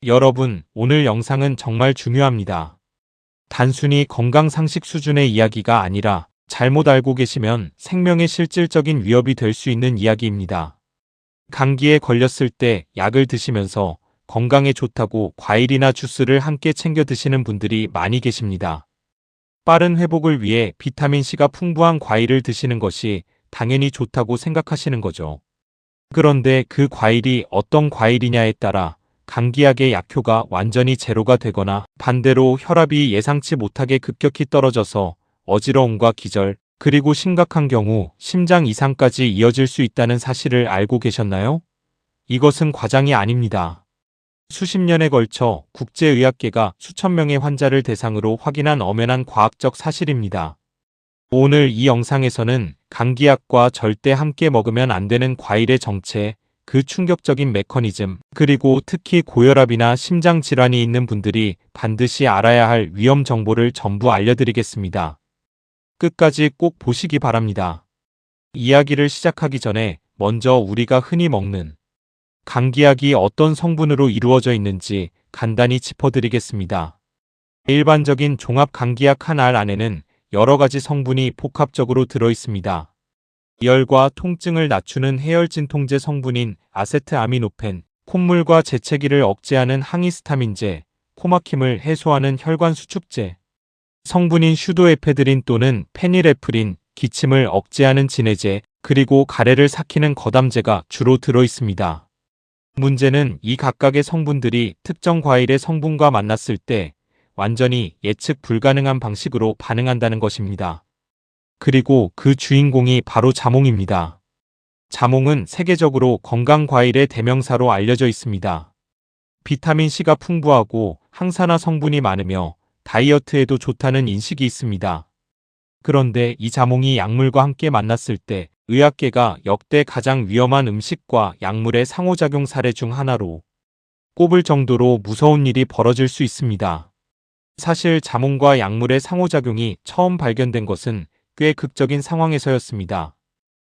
여러분, 오늘 영상은 정말 중요합니다. 단순히 건강 상식 수준의 이야기가 아니라 잘못 알고 계시면 생명에 실질적인 위협이 될 수 있는 이야기입니다. 감기에 걸렸을 때 약을 드시면서 건강에 좋다고 과일이나 주스를 함께 챙겨 드시는 분들이 많이 계십니다. 빠른 회복을 위해 비타민C가 풍부한 과일을 드시는 것이 당연히 좋다고 생각하시는 거죠. 그런데 그 과일이 어떤 과일이냐에 따라 감기약의 약효가 완전히 제로가 되거나 반대로 혈압이 예상치 못하게 급격히 떨어져서 어지러움과 기절, 그리고 심각한 경우 심장 이상까지 이어질 수 있다는 사실을 알고 계셨나요? 이것은 과장이 아닙니다. 수십 년에 걸쳐 국제의학계가 수천 명의 환자를 대상으로 확인한 엄연한 과학적 사실입니다. 오늘 이 영상에서는 감기약과 절대 함께 먹으면 안 되는 과일의 정체, 그 충격적인 메커니즘, 그리고 특히 고혈압이나 심장질환이 있는 분들이 반드시 알아야 할 위험 정보를 전부 알려드리겠습니다. 끝까지 꼭 보시기 바랍니다. 이야기를 시작하기 전에 먼저 우리가 흔히 먹는 감기약이 어떤 성분으로 이루어져 있는지 간단히 짚어드리겠습니다. 일반적인 종합 감기약 한 알 안에는 여러 가지 성분이 복합적으로 들어있습니다. 열과 통증을 낮추는 해열진통제 성분인 아세트아미노펜, 콧물과 재채기를 억제하는 항히스타민제, 코막힘을 해소하는 혈관수축제, 성분인 슈도에페드린 또는 페닐에프린, 기침을 억제하는 진해제, 그리고 가래를 삭히는 거담제가 주로 들어있습니다. 문제는 이 각각의 성분들이 특정 과일의 성분과 만났을 때 완전히 예측 불가능한 방식으로 반응한다는 것입니다. 그리고 그 주인공이 바로 자몽입니다. 자몽은 세계적으로 건강 과일의 대명사로 알려져 있습니다. 비타민C가 풍부하고 항산화 성분이 많으며 다이어트에도 좋다는 인식이 있습니다. 그런데 이 자몽이 약물과 함께 만났을 때 의학계가 역대 가장 위험한 음식과 약물의 상호작용 사례 중 하나로 꼽을 정도로 무서운 일이 벌어질 수 있습니다. 사실 자몽과 약물의 상호작용이 처음 발견된 것은 꽤 극적인 상황에서였습니다.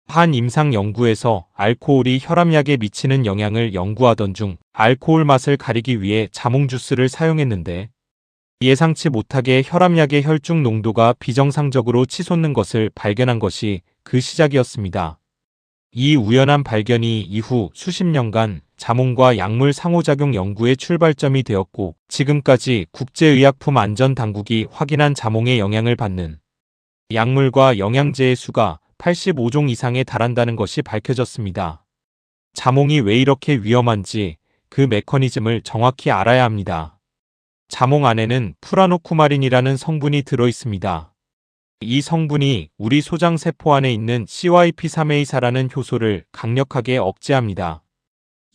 한 임상 연구에서 알코올이 혈압약에 미치는 영향을 연구하던 중 알코올 맛을 가리기 위해 자몽 주스를 사용했는데 예상치 못하게 혈압약의 혈중 농도가 비정상적으로 치솟는 것을 발견한 것이 그 시작이었습니다. 이 우연한 발견이 이후 수십 년간 자몽과 약물 상호작용 연구의 출발점이 되었고 지금까지 국제의약품 안전당국이 확인한 자몽의 영향을 받는 약물과 영양제의 수가 85종 이상에 달한다는 것이 밝혀졌습니다. 자몽이 왜 이렇게 위험한지 그 메커니즘을 정확히 알아야 합니다. 자몽 안에는 프라노쿠마린이라는 성분이 들어있습니다. 이 성분이 우리 소장세포 안에 있는 CYP3A4라는 효소를 강력하게 억제합니다.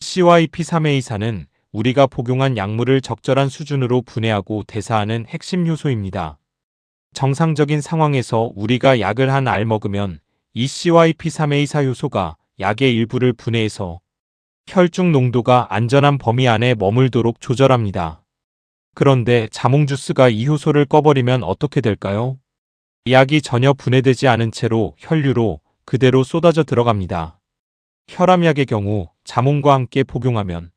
CYP3A4는 우리가 복용한 약물을 적절한 수준으로 분해하고 대사하는 핵심 효소입니다. 정상적인 상황에서 우리가 약을 한 알 먹으면 이 CYP3A4 효소가 약의 일부를 분해해서 혈중 농도가 안전한 범위 안에 머물도록 조절합니다. 그런데 자몽 주스가 이 효소를 꺼버리면 어떻게 될까요? 약이 전혀 분해되지 않은 채로 혈류로 그대로 쏟아져 들어갑니다. 혈압약의 경우 자몽과 함께 복용하면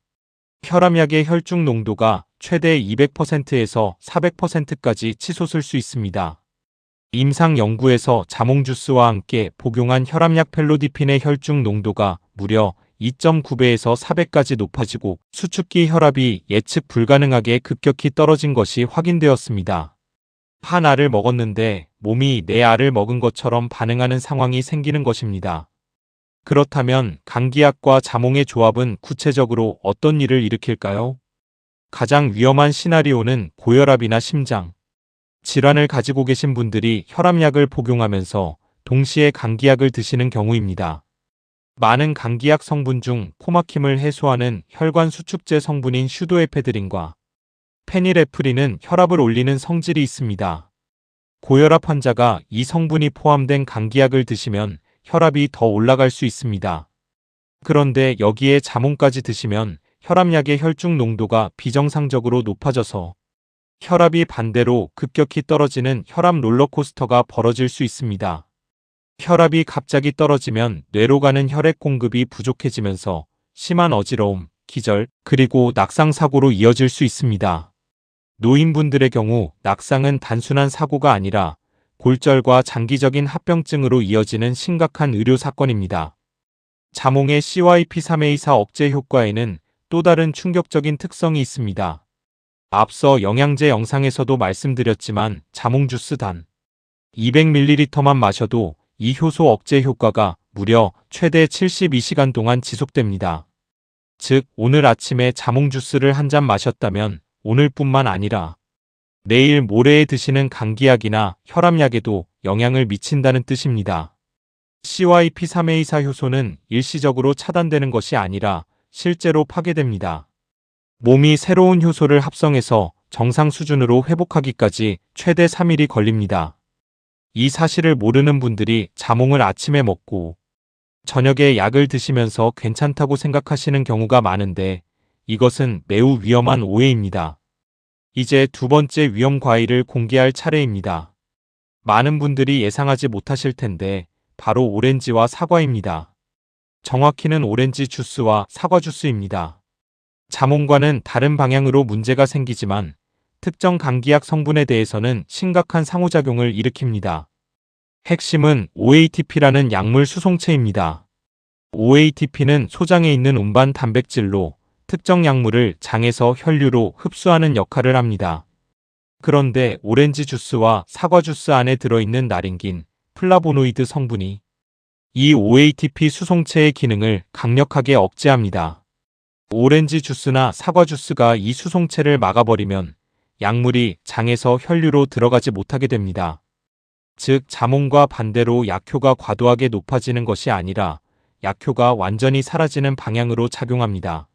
혈압약의 혈중 농도가 최대 200%에서 400%까지 치솟을 수 있습니다. 임상 연구에서 자몽 주스와 함께 복용한 혈압약 펠로디핀의 혈중 농도가 무려 2.9배에서 4배까지 높아지고 수축기 혈압이 예측 불가능하게 급격히 떨어진 것이 확인되었습니다. 한 알을 먹었는데 몸이 내 알을 먹은 것처럼 반응하는 상황이 생기는 것입니다. 그렇다면 감기약과 자몽의 조합은 구체적으로 어떤 일을 일으킬까요? 가장 위험한 시나리오는 고혈압이나 심장 질환을 가지고 계신 분들이 혈압약을 복용하면서 동시에 감기약을 드시는 경우입니다. 많은 감기약 성분 중 코막힘을 해소하는 혈관 수축제 성분인 슈도에페드린과 페닐에프린은 혈압을 올리는 성질이 있습니다. 고혈압 환자가 이 성분이 포함된 감기약을 드시면 혈압이 더 올라갈 수 있습니다. 그런데 여기에 자몽까지 드시면 혈압약의 혈중 농도가 비정상적으로 높아져서 혈압이 반대로 급격히 떨어지는 혈압 롤러코스터가 벌어질 수 있습니다. 혈압이 갑자기 떨어지면 뇌로 가는 혈액 공급이 부족해지면서 심한 어지러움, 기절, 그리고 낙상 사고로 이어질 수 있습니다. 노인분들의 경우 낙상은 단순한 사고가 아니라 골절과 장기적인 합병증으로 이어지는 심각한 의료 사건입니다. 자몽의 CYP3A4 억제 효과에는 또 다른 충격적인 특성이 있습니다. 앞서 영양제 영상에서도 말씀드렸지만 자몽 주스 단 200ml만 마셔도 이 효소 억제 효과가 무려 최대 72시간 동안 지속됩니다. 즉, 오늘 아침에 자몽 주스를 한 잔 마셨다면 오늘뿐만 아니라 내일 모레에 드시는 감기약이나 혈압약에도 영향을 미친다는 뜻입니다. CYP3A4 효소는 일시적으로 차단되는 것이 아니라 실제로 파괴됩니다. 몸이 새로운 효소를 합성해서 정상 수준으로 회복하기까지 최대 3일이 걸립니다. 이 사실을 모르는 분들이 자몽을 아침에 먹고 저녁에 약을 드시면서 괜찮다고 생각하시는 경우가 많은데 이것은 매우 위험한 오해입니다. 이제 두 번째 위험 과일을 공개할 차례입니다. 많은 분들이 예상하지 못하실 텐데 바로 오렌지와 사과입니다. 정확히는 오렌지 주스와 사과 주스입니다. 자몽과는 다른 방향으로 문제가 생기지만 특정 감기약 성분에 대해서는 심각한 상호작용을 일으킵니다. 핵심은 OATP라는 약물 수송체입니다. OATP는 소장에 있는 운반 단백질로 특정 약물을 장에서 혈류로 흡수하는 역할을 합니다. 그런데 오렌지 주스와 사과 주스 안에 들어있는 나링긴, 플라보노이드 성분이 이 OATP 수송체의 기능을 강력하게 억제합니다. 오렌지 주스나 사과 주스가 이 수송체를 막아버리면 약물이 장에서 혈류로 들어가지 못하게 됩니다. 즉, 자몽과 반대로 약효가 과도하게 높아지는 것이 아니라 약효가 완전히 사라지는 방향으로 작용합니다.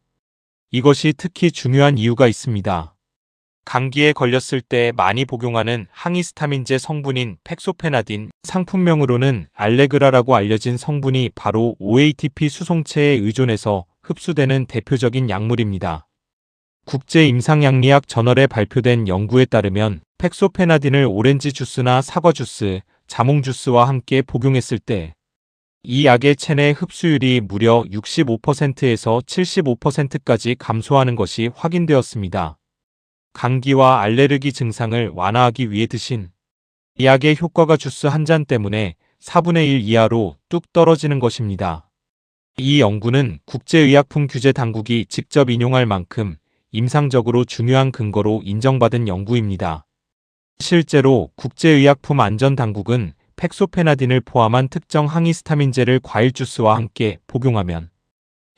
이것이 특히 중요한 이유가 있습니다. 감기에 걸렸을 때 많이 복용하는 항히스타민제 성분인 펙소페나딘, 상품명으로는 알레그라라고 알려진 성분이 바로 OATP 수송체에 의존해서 흡수되는 대표적인 약물입니다. 국제임상약리학 저널에 발표된 연구에 따르면 펙소페나딘을 오렌지 주스나 사과 주스, 자몽 주스와 함께 복용했을 때 이 약의 체내 흡수율이 무려 65%에서 75%까지 감소하는 것이 확인되었습니다. 감기와 알레르기 증상을 완화하기 위해 드신 이 약의 효과가 주스 한 잔 때문에 4분의 1 이하로 뚝 떨어지는 것입니다. 이 연구는 국제의약품 규제 당국이 직접 인용할 만큼 임상적으로 중요한 근거로 인정받은 연구입니다. 실제로 국제의약품 안전당국은 펙소페나딘을 포함한 특정 항히스타민제를 과일 주스와 함께 복용하면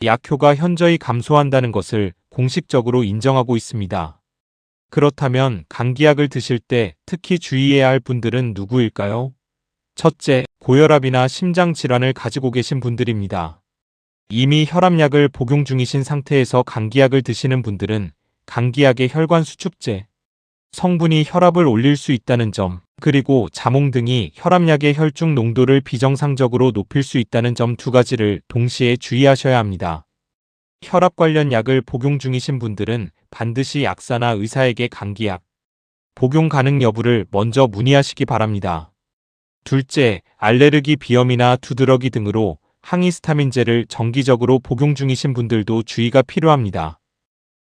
약효가 현저히 감소한다는 것을 공식적으로 인정하고 있습니다. 그렇다면 감기약을 드실 때 특히 주의해야 할 분들은 누구일까요? 첫째, 고혈압이나 심장질환을 가지고 계신 분들입니다. 이미 혈압약을 복용 중이신 상태에서 감기약을 드시는 분들은 감기약의 혈관 수축제, 성분이 혈압을 올릴 수 있다는 점, 그리고 자몽 등이 혈압약의 혈중 농도를 비정상적으로 높일 수 있다는 점 두 가지를 동시에 주의하셔야 합니다. 혈압 관련 약을 복용 중이신 분들은 반드시 약사나 의사에게 감기약 복용 가능 여부를 먼저 문의하시기 바랍니다. 둘째, 알레르기 비염이나 두드러기 등으로 항히스타민제를 정기적으로 복용 중이신 분들도 주의가 필요합니다.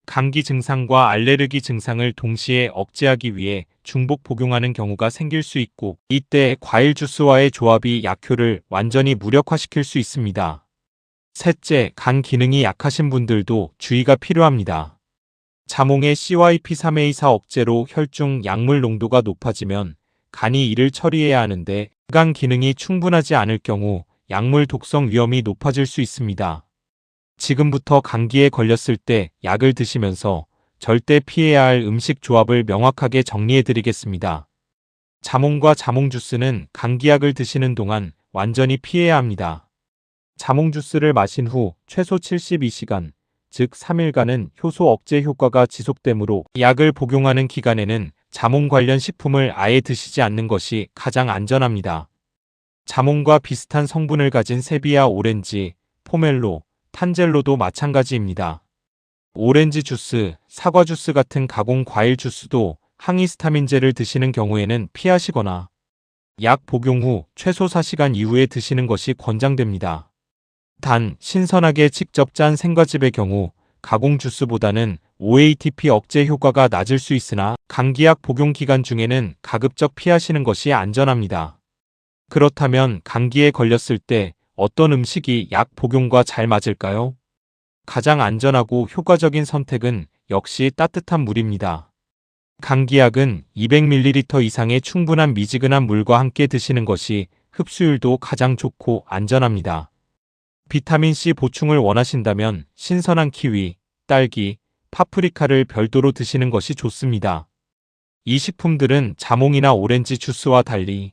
감기 증상과 알레르기 증상을 동시에 억제하기 위해 중복 복용하는 경우가 생길 수 있고 이때 과일 주스와의 조합이 약효를 완전히 무력화시킬 수 있습니다. 셋째, 간 기능이 약하신 분들도 주의가 필요합니다. 자몽의 CYP3A4 억제로 혈중 약물 농도가 높아지면 간이 이를 처리해야 하는데 간 기능이 충분하지 않을 경우 약물 독성 위험이 높아질 수 있습니다. 지금부터 감기에 걸렸을 때 약을 드시면서 절대 피해야 할 음식 조합을 명확하게 정리해 드리겠습니다. 자몽과 자몽 주스는 감기약을 드시는 동안 완전히 피해야 합니다. 자몽 주스를 마신 후 최소 72시간, 즉 3일간은 효소 억제 효과가 지속되므로 약을 복용하는 기간에는 자몽 관련 식품을 아예 드시지 않는 것이 가장 안전합니다. 자몽과 비슷한 성분을 가진 세비야 오렌지, 포멜로, 탄젤로도 마찬가지입니다. 오렌지 주스, 사과 주스 같은 가공 과일 주스도 항히스타민제를 드시는 경우에는 피하시거나 약 복용 후 최소 4시간 이후에 드시는 것이 권장됩니다. 단, 신선하게 직접 짠 생과즙의 경우 가공 주스보다는 OATP 억제 효과가 낮을 수 있으나 감기약 복용 기간 중에는 가급적 피하시는 것이 안전합니다. 그렇다면 감기에 걸렸을 때 어떤 음식이 약 복용과 잘 맞을까요? 가장 안전하고 효과적인 선택은 역시 따뜻한 물입니다. 감기약은 200ml 이상의 충분한 미지근한 물과 함께 드시는 것이 흡수율도 가장 좋고 안전합니다. 비타민C 보충을 원하신다면 신선한 키위, 딸기, 파프리카를 별도로 드시는 것이 좋습니다. 이 식품들은 자몽이나 오렌지 주스와 달리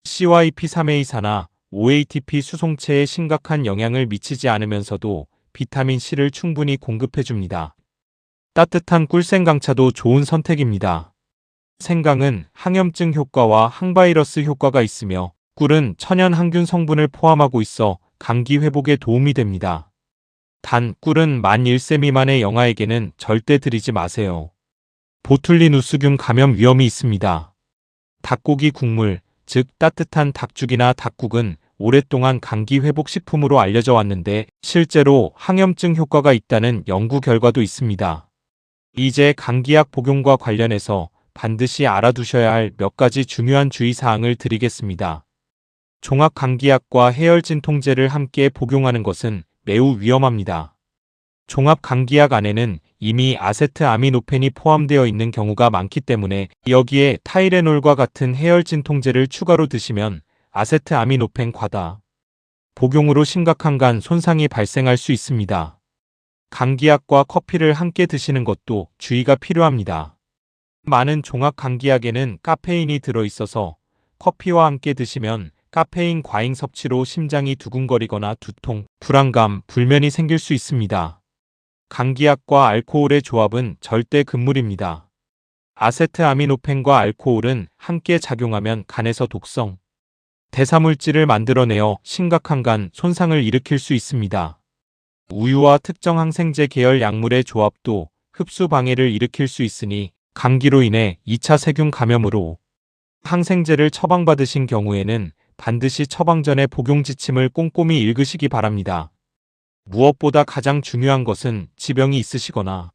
CYP3A4나 OATP 수송체에 심각한 영향을 미치지 않으면서도 비타민C를 충분히 공급해줍니다. 따뜻한 꿀생강차도 좋은 선택입니다. 생강은 항염증 효과와 항바이러스 효과가 있으며 꿀은 천연 항균 성분을 포함하고 있어 감기 회복에 도움이 됩니다. 단, 꿀은 만 1세 미만의 영아에게는 절대 드리지 마세요. 보툴리누스균 감염 위험이 있습니다. 닭고기 국물, 즉 따뜻한 닭죽이나 닭국은 오랫동안 감기 회복 식품으로 알려져 왔는데 실제로 항염증 효과가 있다는 연구 결과도 있습니다. 이제 감기약 복용과 관련해서 반드시 알아두셔야 할 몇 가지 중요한 주의사항을 드리겠습니다. 종합 감기약과 해열 진통제를 함께 복용하는 것은 매우 위험합니다. 종합 감기약 안에는 이미 아세트아미노펜이 포함되어 있는 경우가 많기 때문에 여기에 타이레놀과 같은 해열 진통제를 추가로 드시면 아세트아미노펜 과다 복용으로 심각한 간 손상이 발생할 수 있습니다. 감기약과 커피를 함께 드시는 것도 주의가 필요합니다. 많은 종합 감기약에는 카페인이 들어있어서 커피와 함께 드시면 카페인 과잉 섭취로 심장이 두근거리거나 두통, 불안감, 불면이 생길 수 있습니다. 감기약과 알코올의 조합은 절대 금물입니다. 아세트아미노펜과 알코올은 함께 작용하면 간에서 독성, 대사물질을 만들어내어 심각한 간 손상을 일으킬 수 있습니다. 우유와 특정 항생제 계열 약물의 조합도 흡수 방해를 일으킬 수 있으니 감기로 인해 2차 세균 감염으로 항생제를 처방받으신 경우에는 반드시 처방 전에 복용 지침을 꼼꼼히 읽으시기 바랍니다. 무엇보다 가장 중요한 것은 지병이 있으시거나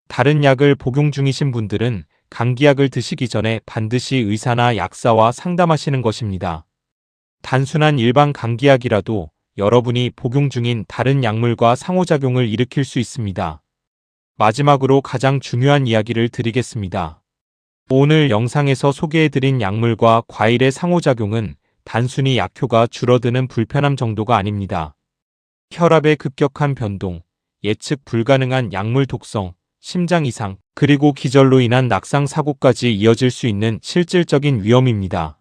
다른 약을 복용 중이신 분들은 감기약을 드시기 전에 반드시 의사나 약사와 상담하시는 것입니다. 단순한 일반 감기약이라도 여러분이 복용 중인 다른 약물과 상호작용을 일으킬 수 있습니다. 마지막으로 가장 중요한 이야기를 드리겠습니다. 오늘 영상에서 소개해드린 약물과 과일의 상호작용은 단순히 약효가 줄어드는 불편함 정도가 아닙니다. 혈압의 급격한 변동, 예측 불가능한 약물 독성, 심장 이상, 그리고 기절로 인한 낙상 사고까지 이어질 수 있는 실질적인 위험입니다.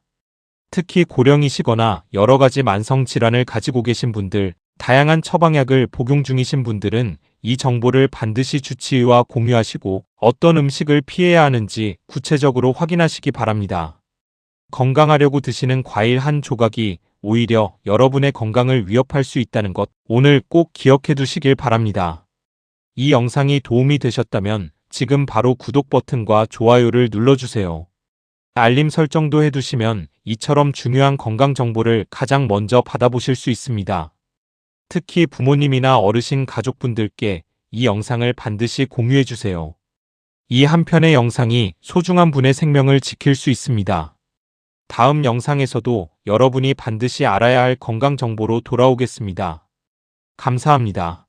특히 고령이시거나 여러 가지 만성 질환을 가지고 계신 분들, 다양한 처방약을 복용 중이신 분들은 이 정보를 반드시 주치의와 공유하시고 어떤 음식을 피해야 하는지 구체적으로 확인하시기 바랍니다. 건강하려고 드시는 과일 한 조각이 오히려 여러분의 건강을 위협할 수 있다는 것 오늘 꼭 기억해 두시길 바랍니다. 이 영상이 도움이 되셨다면 지금 바로 구독 버튼과 좋아요를 눌러주세요. 알림 설정도 해두시면 이처럼 중요한 건강 정보를 가장 먼저 받아보실 수 있습니다. 특히 부모님이나 어르신 가족분들께 이 영상을 반드시 공유해 주세요. 이 한 편의 영상이 소중한 분의 생명을 지킬 수 있습니다. 다음 영상에서도 여러분이 반드시 알아야 할 건강 정보로 돌아오겠습니다. 감사합니다.